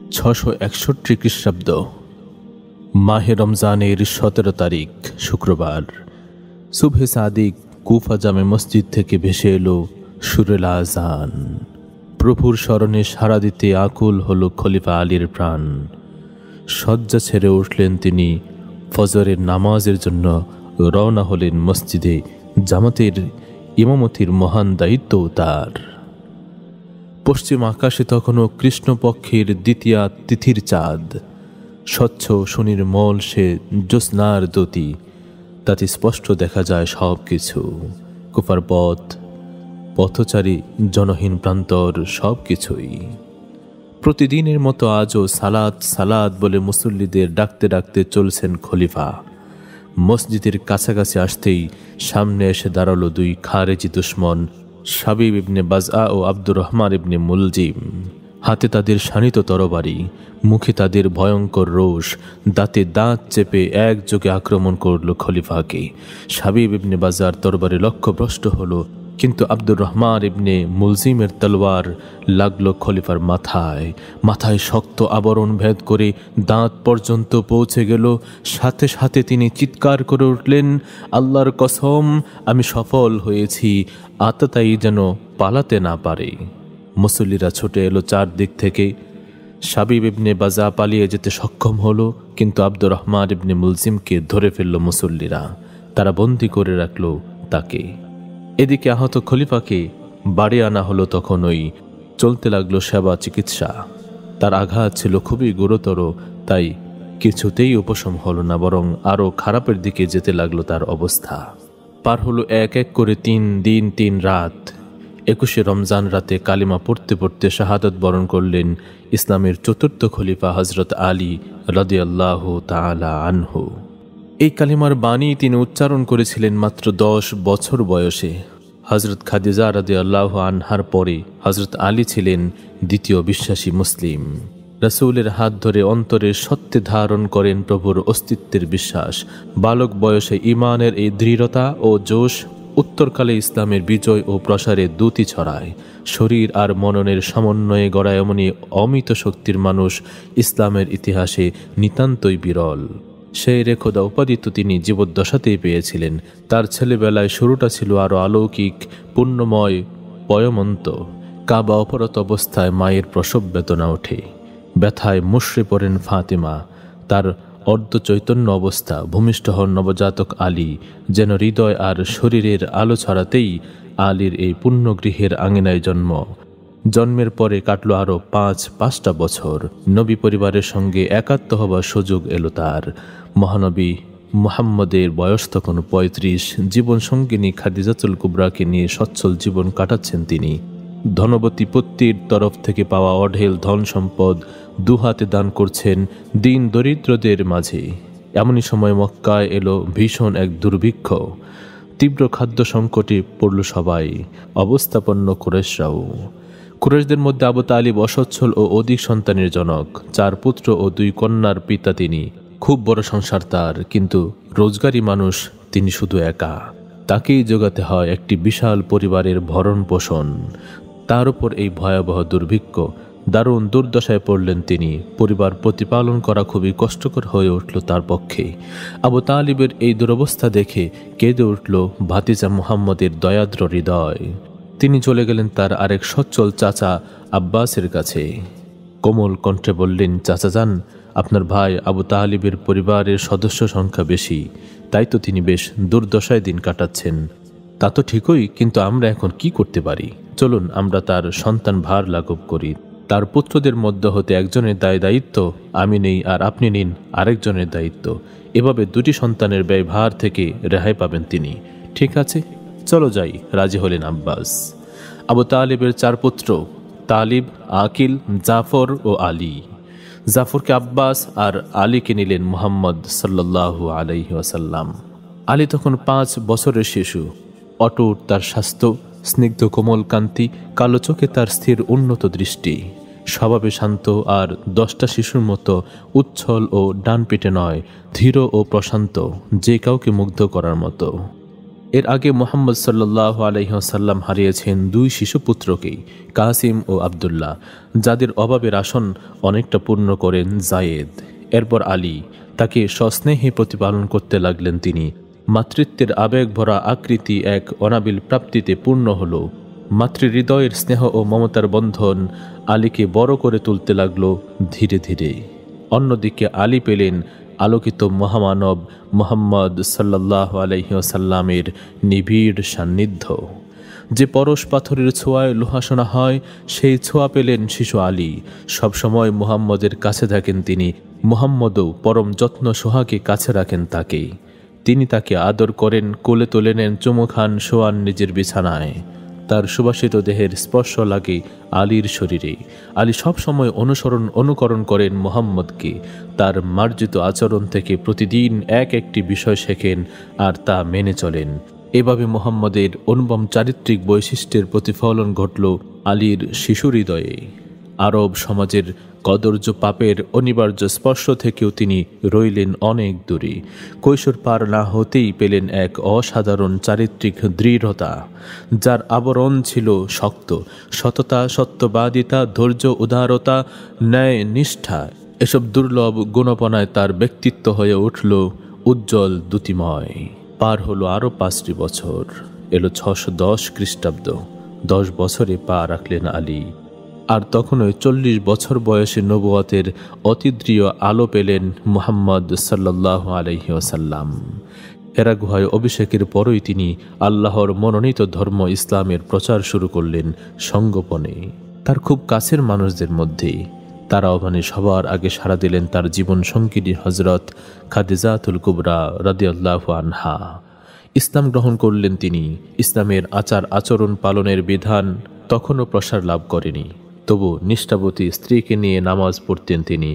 661 খ্রিস্টাব্দ মাহে রমজানের 17 তারিখ শুক্রবার সুবহে সাদিক কুফা জামে মসজিদ থেকে ভেসে এলো সুরেল আজান। প্রভুর স্মরণে সাড়া দিতে আকুল হলো খলিফা আলীর প্রাণ। শয্যা ছেড়ে উঠলেন তিনি, ফজরের নামাজের জন্য রওনা হলেন মসজিদে। জামাতের ইমামতির মহান দায়িত্ব তার। পশ্চিম আকাশে তখনও কৃষ্ণপক্ষের দ্বিতীয়া তিথির চাঁদ। স্বচ্ছ সুনির্মল সে জ্যোৎস্নার দ্যুতি, তাতে স্পষ্ট দেখা যায় সব কিছু। কুফার পথ, পথচারী, জনহীন প্রান্তর, সব কিছুই। প্রতিদিনের মতো আজও সালাত সালাত বলে মুসল্লিদের ডাকতে ডাকতে চলছেন খলিফা। মসজিদের কাছাকাছি আসতেই সামনে এসে দাঁড়ালো দুই খারেজি দুশ্মন, শাবিব ইবনে বাজআ ও আব্দুর রহমান ইবনে মুলজিম। হাতে তাদের শানিত তরবারি, মুখে তাদের ভয়ঙ্কর রোষ, দাঁতে দাঁত চেপে একযোগে আক্রমণ করল খলিফাকে। শাবিব ইবনে বাজার তরবারি লক্ষ্যভ্রষ্ট হলো, কিন্তু আব্দুর রহমান ইবনে মুলজিমের তলোয়ার লাগলো খলিফার মাথায়। মাথায় শক্ত আবরণ ভেদ করে দাঁত পর্যন্ত পৌঁছে গেল। সাথে সাথে তিনি চিৎকার করে উঠলেন, আল্লাহর কসম, আমি সফল হয়েছি, আততায়ী যেন পালাতে না পারে। মুসল্লিরা ছুটে এলো চারদিক থেকে। শাবিব ইবনে বাজা পালিয়ে যেতে সক্ষম হলো, কিন্তু আব্দুর রহমান ইবনে মুলজিমকে ধরে ফেলল মুসল্লিরা। তারা বন্দি করে রাখল তাকে। এদিকে আহত খলিফাকে বাড়ি আনা হলো। তখনই চলতে লাগলো সেবা চিকিৎসা। তার আঘাত ছিল খুবই গুরুতর, তাই কিছুতেই উপশম হলো না, বরং আরও খারাপের দিকে যেতে লাগলো তার অবস্থা। পার হলো এক এক করে 3 দিন 3 রাত। 21শে রমজান রাতে কালিমা পড়তে পড়তে শাহাদত বরণ করলেন ইসলামের চতুর্থ খলিফা হজরত আলী রাদিয়াল্লাহু তাআলা আনহু। এই কালিমার বাণী তিনি উচ্চারণ করেছিলেন মাত্র 10 বছর বয়সে। হজরত খাদিজা রাদিয়াল্লাহু আনহার পরে হজরত আলী ছিলেন দ্বিতীয় বিশ্বাসী মুসলিম। রাসূলের হাত ধরে অন্তরে সত্যে ধারণ করেন প্রভুর অস্তিত্বের বিশ্বাস। বালক বয়সে ঈমানের এই দৃঢ়তা ও জোশ উত্তরকালে ইসলামের বিজয় ও প্রসারে দ্যুতি ছড়ায়। শরীর আর মননের সমন্বয়ে গড়া এমনই অমিত শক্তির মানুষ ইসলামের ইতিহাসে নিতান্তই বিরল। সেই রেখোদা উপাধি তো তিনি জীবদ্দশাতেই পেয়েছিলেন। তার ছেলেবেলায় শুরুটা ছিল আরও অলৌকিক, পুণ্যময়, পয়মন্ত। কাবা অপরত অবস্থায় মায়ের প্রসব বেদনা ওঠে। ব্যথায় মুষড়ে পড়েন ফাতেমা। তার অর্ধ চৈতন্য অবস্থা। ভূমিষ্ঠ হন নবজাতক আলী। যেন হৃদয় আর শরীরের আলো ছড়াতেই আলীর এই পুণ্যগৃহের আঙিনায় জন্ম। জন্মের পরে কাটল আরও 5-5টা বছর। নবী পরিবারের সঙ্গে একাত্ম হবার সুযোগ এলো তার। মহানবী মুহাম্মদের বয়স তখন 35। জীবন সঙ্গিনী খাদিজাতুল কুবরাকে নিয়ে সচ্ছল জীবন কাটাচ্ছেন তিনি। ধনবতী পত্নীর তরফ থেকে পাওয়া অঢেল ধন সম্পদ দুহাতে দান করছেন দিন দরিদ্রদের মাঝে। এমনই সময় মক্কায় এলো ভীষণ এক দুর্ভিক্ষ। তীব্র খাদ্য সংকটে পড়ল সবাই, অবস্থাপন্ন কুরাইশরাও। কুরাইশদের মধ্যে আবু তালিব অসচ্ছল ও অধিক সন্তানের জনক। 4 পুত্র ও 2 কন্যার পিতা তিনি। খুব বড় সংসার তার, কিন্তু রোজগারি মানুষ তিনি শুধু একা। তাকেই জোগাতে হয় একটি বিশাল পরিবারের ভরণ পোষণ। তার উপর এই ভয়াবহ দুর্ভিক্ষ। দারুণ দুর্দশায় পড়লেন তিনি। পরিবার প্রতিপালন করা খুবই কষ্টকর হয়ে উঠল তার পক্ষে। আবু তালিবের এই দুরবস্থা দেখে কেঁদে উঠল ভাতিজা মুহাম্মদের দয়াদ্র হৃদয়। তিনি চলে গেলেন তার আরেক সচ্ছল চাচা আব্বাসের কাছে। কোমল কণ্ঠে বললেন, চাচা যান, আপনার ভাই আবু তালিবের পরিবারের সদস্য সংখ্যা বেশি, তাই তো তিনি বেশ দুর্দশায় দিন কাটাচ্ছেন। তা তো ঠিকই, কিন্তু আমরা এখন কি করতে পারি? চলুন আমরা তার সন্তান ভার লাঘব করি। তার পুত্রদের মধ্য হতে একজনের দায়িত্ব আমি নেই, আর আপনি নিন আরেকজনের দায়িত্ব। এভাবে 2টি সন্তানের ব্যয়ভার থেকে রেহাই পাবেন তিনি। ঠিক আছে, চলো যাই, রাজি হলেন আব্বাস। আবু তালিবের 4 পুত্র, তালিব, আকিল, জাফর ও আলী। জাফরকে আব্বাস আর আলীকে নিলেন মুহাম্মদ সাল্লাল্লাহু আলাইহি ওয়াসাল্লাম। আলী তখন 5 বছরের শিশু। অটুট তার স্বাস্থ্য, স্নিগ্ধ কোমল কান্তি, কালো চোখে তার স্থির উন্নত দৃষ্টি। স্বভাবে শান্ত আর 10টা শিশুর মতো উচ্ছল ও ডান পিটে নয়, ধীর ও প্রশান্ত, যে কাউকে মুগ্ধ করার মতো। এর আগে মুহাম্মদ সাল্লাল্লাহু আলাইহি ওয়াসাল্লাম হারিয়েছেন দুই শিশুপুত্রকেই, কাসিম ও আবদুল্লাহ, যাদের অভাবের আসন অনেকটা পূর্ণ করেন জায়েদ। এরপর আলী, তাকে সস্নেহে প্রতিপালন করতে লাগলেন তিনি। মাতৃত্বের আবেগ ভরা আকৃতি এক অনাবিল প্রাপ্তিতে পূর্ণ হল। মাতৃহৃদয়ের স্নেহ ও মমতার বন্ধন আলীকে বড় করে তুলতে লাগল ধীরে ধীরে। অন্যদিকে আলী পেলেন আলোকিত মহামানব মুহাম্মদ সাল্লাল্লাহু আলাইহি ওয়াসাল্লামের নিবিড় সান্নিধ্য। যে পরশ পাথরের ছোঁয়ায় লোহাসোনা হয়, সেই ছোঁয়া পেলেন শিশু আলী। সবসময় মুহাম্মদের কাছে থাকেন তিনি। মুহাম্মদও পরম যত্ন সোহাগে কাছে রাখেন তাকে। তিনি তাকে আদর করেন, কোলে তুলে নেন, চুমু খান, শোয়ান নিজের বিছানায়। তার সুবাসিত দেহের স্পর্শ লাগে আলীর শরীরে। আলী সবসময় অনুকরণ করেন মুহাম্মদকে। তার মার্জিত আচরণ থেকে প্রতিদিন এক একটি বিষয় শেখেন আর তা মেনে চলেন। এভাবে মুহাম্মদের অনুপম চারিত্রিক বৈশিষ্ট্যের প্রতিফলন ঘটল আলীর শিশু হৃদয়ে। আরব সমাজের কদর্য পাপের অনিবার্য স্পর্শ থেকেও তিনি রইলেন অনেক দূরে। কৈশোর পার না হতেই পেলেন এক অসাধারণ চারিত্রিক দৃঢ়তা, যার আবরণ ছিল শক্ত। সততা, সত্যবাদিতা, ধৈর্য, উদারতা, ন্যায়, নিষ্ঠা, এসব দুর্লভ গুণপনায় তার ব্যক্তিত্ব হয়ে উঠল উজ্জ্বল দ্যুতিময়। পার হলো আরও 5টি বছর। এলো 610 খ্রিস্টাব্দ। 10 বছরে পা রাখলেন আলী। আর তখনই 40 বছর বয়সে নবুয়তের অতিদ্রিয় আলো পেলেন মুহাম্মদ সাল্লাল্লাহু আলাইহি ওয়াসাল্লাম। হেরা গুহায় অভিষেকের পরই তিনি আল্লাহর মনোনীত ধর্ম ইসলামের প্রচার শুরু করলেন সঙ্গোপনে, তার খুব কাছের মানুষদের মধ্যে। তার আহ্বানে সবার আগে সাড়া দিলেন তার জীবন সঙ্গিনী হযরত খাদিজাতুল কুবরা রাদিয়াল্লাহু আনহা। ইসলাম গ্রহণ করলেন তিনি। ইসলামের আচার আচরণ পালনের বিধান তখনও প্রসার লাভ করেনি, তবু নিষ্ঠাবতী স্ত্রীকে নিয়ে নামাজ পড়তেন তিনি।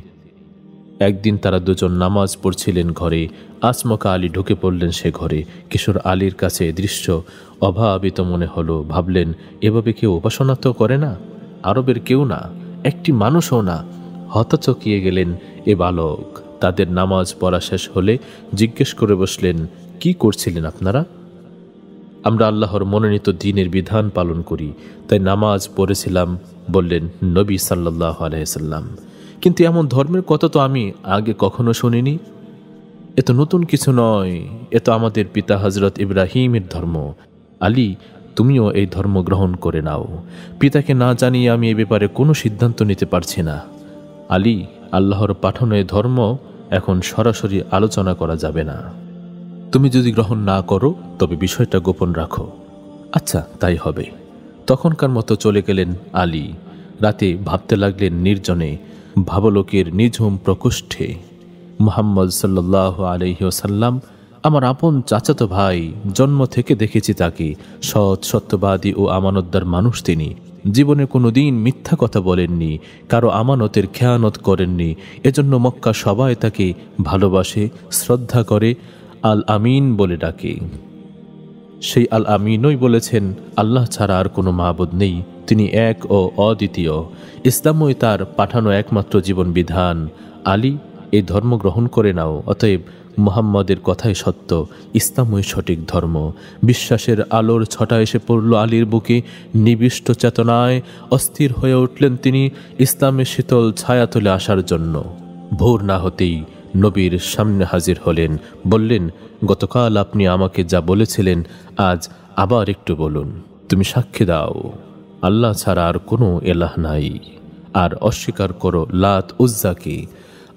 একদিন তারা দুজন নামাজ পড়ছিলেন ঘরে। আচমকা আলী ঢুকে পড়লেন সে ঘরে। কিশোর আলীর কাছে দৃশ্য অভাবিত মনে হলো। ভাবলেন, এভাবে কেউ উপাসনা তো করে না, আরবের কেউ না, একটি মানুষও না। হতচকিয়ে গেলেন এ বালক। তাদের নামাজ পড়া শেষ হলে জিজ্ঞেস করে বসলেন, কি করছিলেন আপনারা? আমরা আল্লাহর মনোনীত দ্বীনের বিধান পালন করি, তাই নামাজ পড়েছিলাম, বললেন নবী সাল্লাল্লাহু আলাইহি সাল্লাম। কিন্তু এমন ধর্মের কথা তো আমি আগে কখনো শুনিনি। এ তো নতুন কিছু নয়, এ তো আমাদের পিতা হযরত ইব্রাহিমের ধর্ম। আলী, তুমিও এই ধর্ম গ্রহণ করে নাও। পিতাকে না জানিয়ে আমি এ ব্যাপারে কোনো সিদ্ধান্ত নিতে পারছি না। আলী, আল্লাহর পাঠানো এ ধর্ম এখন সরাসরি আলোচনা করা যাবে না। তুমি যদি গ্রহণ না করো তবে বিষয়টা গোপন রাখো। আচ্ছা, তাই হবে। তখনকার মতো চলে গেলেন আলী। রাতে ভাবতে লাগলেন নির্জনে, ভাবলোকের নিঝুম প্রকোষ্ঠে। মুহাম্মদ সাল্লাল্লাহু আলাইহি ওয়াসাল্লাম আমার আপন চাচাতো ভাই। জন্ম থেকে দেখেছি তাকে। সৎ, সত্যবাদী ও আমানতদার মানুষ তিনি। জীবনে কোনো দিন মিথ্যা কথা বলেননি, কারো আমানতের খেয়ানত করেননি। এজন্য মক্কা সবাই তাকে ভালোবাসে, শ্রদ্ধা করে, আল আমিন বলে ডাকে। সেই আল আমিনই বলেছেন, আল্লাহ ছাড়া আর কোনো মাবুদ নেই, তিনি এক ও অদ্বিতীয়। ইসলামই তার পাঠানো একমাত্র জীবন বিধান। আলী, এই ধর্ম গ্রহণ করে নাও। অতএব মুহাম্মদের কথাই সত্য, ইসলামই সঠিক ধর্ম। বিশ্বাসের আলোর ছটা এসে পড়ল আলীর বুকে। নিবিষ্ট চেতনায় অস্থির হয়ে উঠলেন তিনি ইসলামের শীতল ছায়াতলে আসার জন্য। ভোর না হতেই নবীর সামনে হাজির হলেন। বললেন, গতকাল আপনি আমাকে যা বলেছিলেন আজ আবার একটু বলুন। তুমি সাক্ষী দাও আল্লাহ ছাড়া আর কোনো এলাহ নাই, আর অস্বীকার করো লাত উজ্জাকে।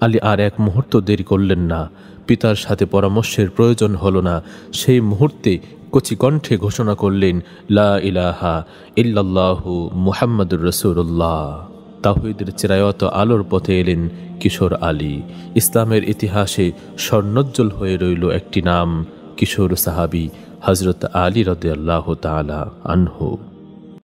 আলী আর এক মুহূর্ত দেরি করলেন না। পিতার সাথে পরামর্শের প্রয়োজন হলো না। সেই মুহূর্তে কচি কণ্ঠে ঘোষণা করলেন, লা ইলাহা ইল্লাল্লাহু মুহাম্মাদুর রাসূলুল্লাহ। তাওহীদের চিরায়ত আলোর পথে এলেন কিশোর আলী। ইসলামের ইতিহাসে স্বর্ণোজ্জ্বল হয়ে রইল একটি নাম, কিশোর সাহাবী হযরত আলী রাদিয়াল্লাহু তাআলা আনহু।